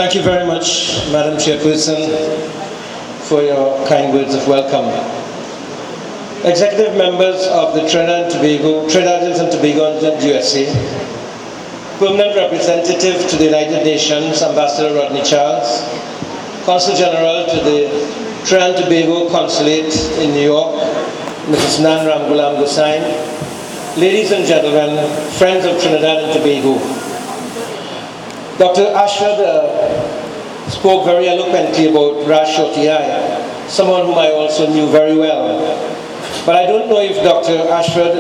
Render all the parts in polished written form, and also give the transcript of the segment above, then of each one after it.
Thank you very much, Madam Chairperson, for your kind words of welcome. Executive members of the Trinidadians and Tobagonians USA, Permanent Representative to the United Nations, Ambassador Rodney Charles, Consul General to the Trinidad and Tobago Consulate in New York, Mrs. Nan Ramgulam Gosain, ladies and gentlemen, friends of Trinidad and Tobago. Dr. Ashford spoke very eloquently about Raj Shorty, someone whom I also knew very well. But I don't know if Dr. Ashford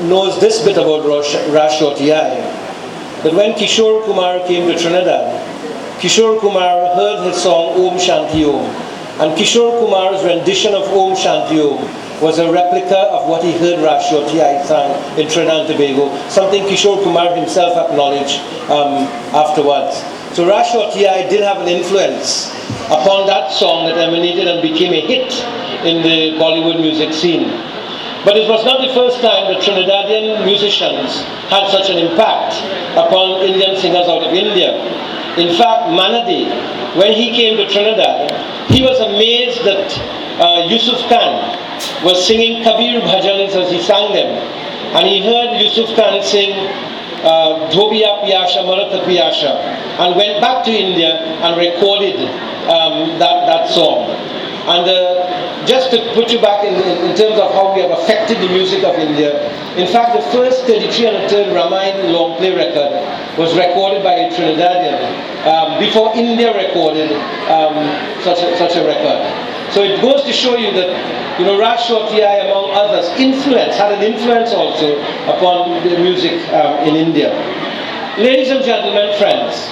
knows this bit about Raj Shorty, that when Kishore Kumar came to Trinidad, Kishore Kumar heard his song Om Shanti Om, and Kishore Kumar's rendition of Om Shanti Om was a replica of what he heard Raj Shorty sang in Trinidad and Tobago, something Kishore Kumar himself acknowledged afterwards. So Raj Shorty did have an influence upon that song that emanated and became a hit in the Bollywood music scene. But it was not the first time that Trinidadian musicians had such an impact upon Indian singers out of India. In fact, Manade, when he came to Trinidad, he was amazed that Yusuf Khan was singing Kabir bhajans as he sang them. And he heard Yusuf Khan sing Dhobiya Piyasha, Maratha Piyasha, and went back to India and recorded that song. And just to put you back in terms of how we have affected the music of India, in fact, the first 33 and a third Ramayana long play record was recorded by a Trinidadian before India recorded such a record. So it goes to show you that, Raj Shorty, among others, had an influence also upon the music in India. Ladies and gentlemen, friends,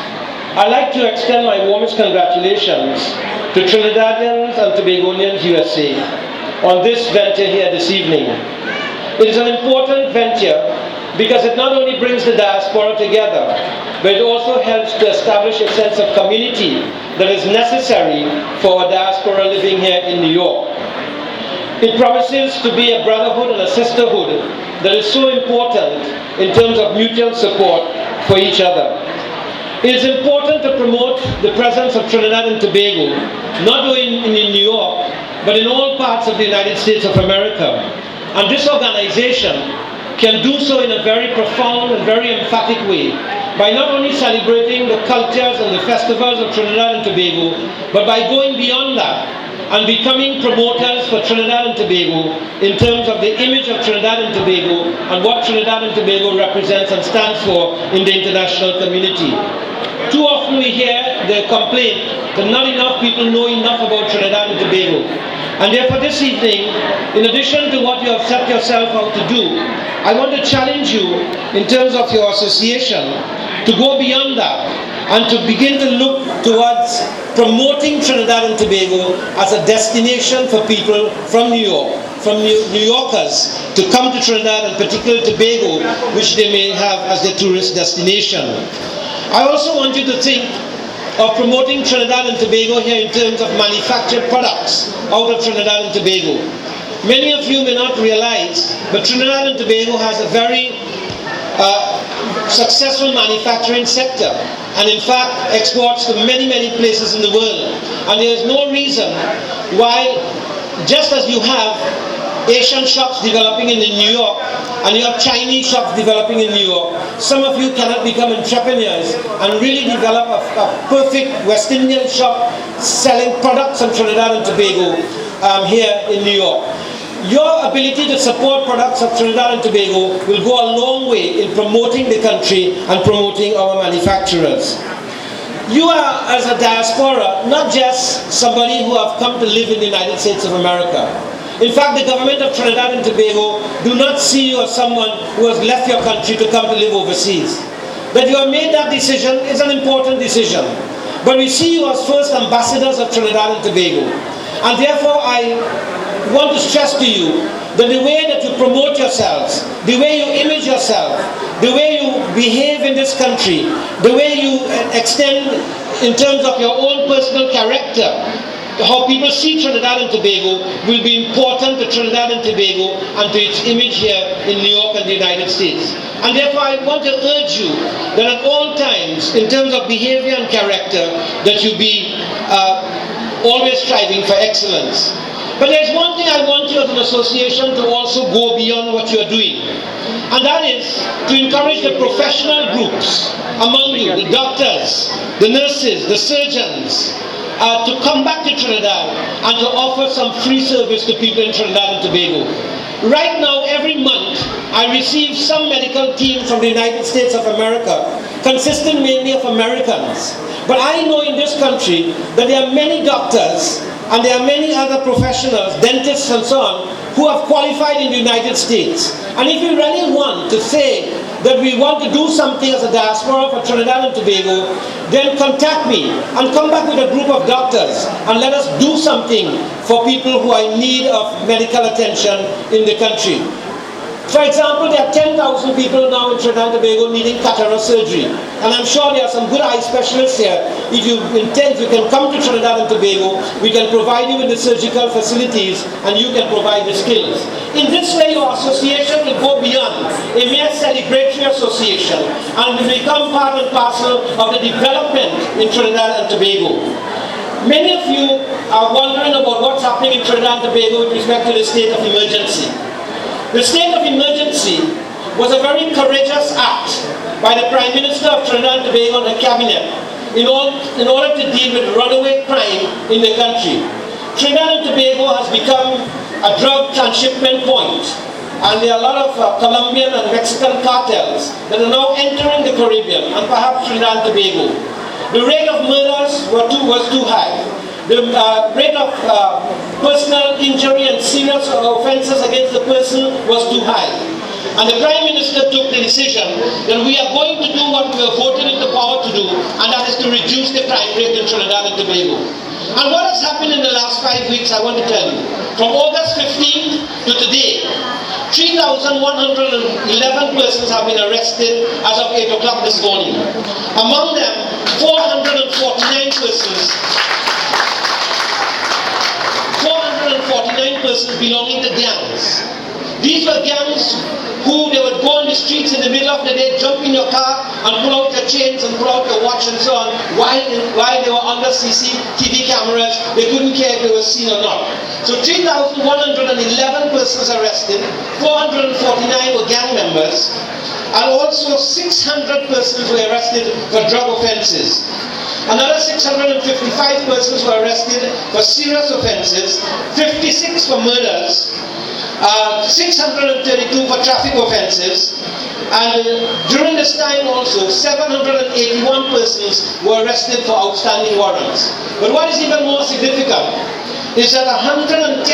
I'd like to extend my warmest congratulations to Trinidadians and Tobagonians USA on this venture here this evening. It is an important venture because it not only brings the diaspora together, but it also helps to establish a sense of community that is necessary for a diaspora living here in New York. It promises to be a brotherhood and a sisterhood that is so important in terms of mutual support for each other. It is important to promote the presence of Trinidad and Tobago, not only in New York, but in all parts of the United States of America. And this organization can do so in a very profound and very emphatic way by not only celebrating the cultures and the festivals of Trinidad and Tobago, but by going beyond that and becoming promoters for Trinidad and Tobago in terms of the image of Trinidad and Tobago and what Trinidad and Tobago represents and stands for in the international community. Too often we hear the complaint that not enough people know enough about Trinidad and Tobago. And therefore this evening, in addition to what you have set yourself out to do, I want to challenge you in terms of your association to go beyond that and to begin to look towards promoting Trinidad and Tobago as a destination for people from New York, from New Yorkers, to come to Trinidad and particularly Tobago, which they may have as their tourist destination. I also want you to think of promoting Trinidad and Tobago here in terms of manufactured products out of Trinidad and Tobago. Many of you may not realize, but Trinidad and Tobago has a very successful manufacturing sector, and in fact exports to many, many places in the world. And there is no reason why, just as you have Asian shops developing in New York, and you have Chinese shops developing in New York, some of you cannot become entrepreneurs and really develop a perfect West Indian shop selling products from Trinidad and Tobago here in New York. Your ability to support products of Trinidad and Tobago will go a long way in promoting the country and promoting our manufacturers. You are, as a diaspora, not just somebody who have come to live in the United States of America. In fact, the government of Trinidad and Tobago do not see you as someone who has left your country to come to live overseas. That you have made that decision is an important decision. But we see you as first ambassadors of Trinidad and Tobago. And therefore, I want to stress to you that the way that you promote yourselves, the way you image yourself, the way you behave in this country, the way you extend in terms of your own personal character, how people see Trinidad and Tobago will be important to Trinidad and Tobago and to its image here in New York and the United States. And therefore I want to urge you that at all times, in terms of behavior and character, that you be always striving for excellence. But there's one thing I want you as an association to also go beyond what you're doing. And that is to encourage the professional groups among you, the doctors, the nurses, the surgeons, to come back to Trinidad and to offer some free service to people in Trinidad and Tobago. Right now, every month, I receive some medical team from the United States of America, consisting mainly of Americans. But I know in this country that there are many doctors and there are many other professionals, dentists and so on, who have qualified in the United States. And if you really want to say that we want to do something as a diaspora for Trinidad and Tobago, then contact me and come back with a group of doctors and let us do something for people who are in need of medical attention in the country. For example, there are 10,000 people now in Trinidad and Tobago needing cataract surgery. And I'm sure there are some good eye specialists here. If you intend, you can come to Trinidad and Tobago. We can provide you with the surgical facilities and you can provide the skills. In this way, your association will go beyond a mere celebratory association and will become part and parcel of the development in Trinidad and Tobago. Many of you are wondering about what's happening in Trinidad and Tobago with respect to the state of emergency. The state of emergency was a very courageous act by the Prime Minister of Trinidad and Tobago and the Cabinet in order to deal with runaway crime in the country. Trinidad and Tobago has become a drug transshipment point, and there are a lot of Colombian and Mexican cartels that are now entering the Caribbean and perhaps Trinidad and Tobago. The rate of murders was too high. The rate of personal injury and serious offences against the person was too high. And the Prime Minister took the decision that we are going to do what we were voted into power to do, and that is to reduce the crime rate in Trinidad and Tobago. And what has happened in the last 5 weeks, I want to tell you. From August 15th to today, 3,111 persons have been arrested as of 8 o'clock this morning. Among them, 449 persons belonging to gangs. These were gangs who they would go on the streets in the middle of the day, jump in your car and pull out your chains and pull out your watch and so on while they were under CCTV cameras. They couldn't care if they were seen or not. So 3,111 persons arrested, 449 were gang members, and also 600 persons were arrested for drug offences. Another 655 persons were arrested for serious offences, 56 for murders, 632 for traffic offences, and during this time also 781 persons were arrested for outstanding warrants. But what is even more significant is that 110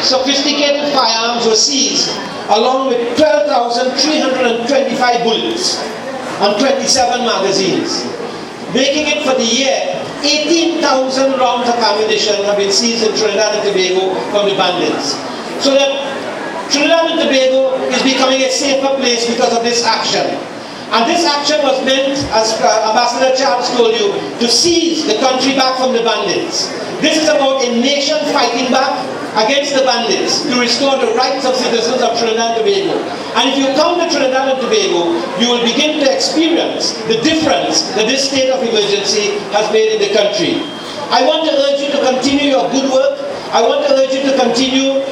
sophisticated firearms were seized, along with 12,325 bullets and 27 magazines, making it for the year 18,000 rounds of ammunition have been seized in Trinidad and Tobago from the bandits. So that Trinidad and Tobago is becoming a safer place because of this action. And this action was meant, as Ambassador Charles told you, to seize the country back from the bandits. This is about a nation fighting back against the bandits to restore the rights of citizens of Trinidad and Tobago. And if you come to Trinidad and Tobago, you will begin to experience the difference that this state of emergency has made in the country. I want to urge you to continue your good work. I want to urge you to continue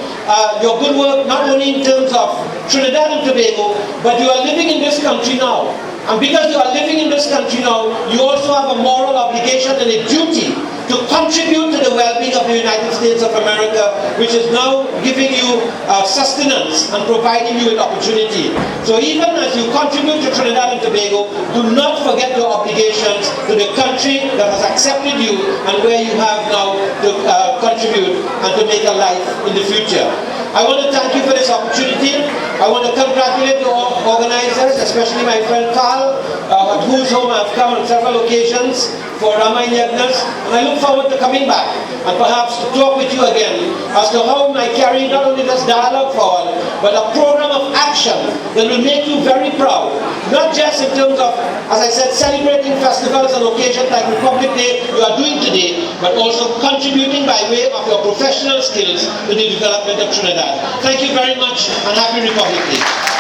your good work, not only in terms of Trinidad and Tobago, but you are living in this country now. And because you are living in this country now, you also have a moral obligation and a duty to contribute to the well-being of the United States of America, which is now giving you sustenance and providing you with opportunity. So even as you contribute to Trinidad and Tobago, do not forget your obligations to the country that has accepted you and where you have now to contribute and to make a life in the future. I want to thank you for this opportunity. I want to congratulate the organizers, especially my friend Carl, at whose home I've come on several occasions for Ramayana Yagnas, and I look forward to coming back and perhaps to talk with you again as to how we might carry not only this dialogue forward, but a program of action that will make you very proud, not just in terms of, as I said, celebrating festivals and occasions like Republic Day you are doing today, but also contributing by way of your professional skills to the development of Trinidad. Thank you very much, and happy Republic Day.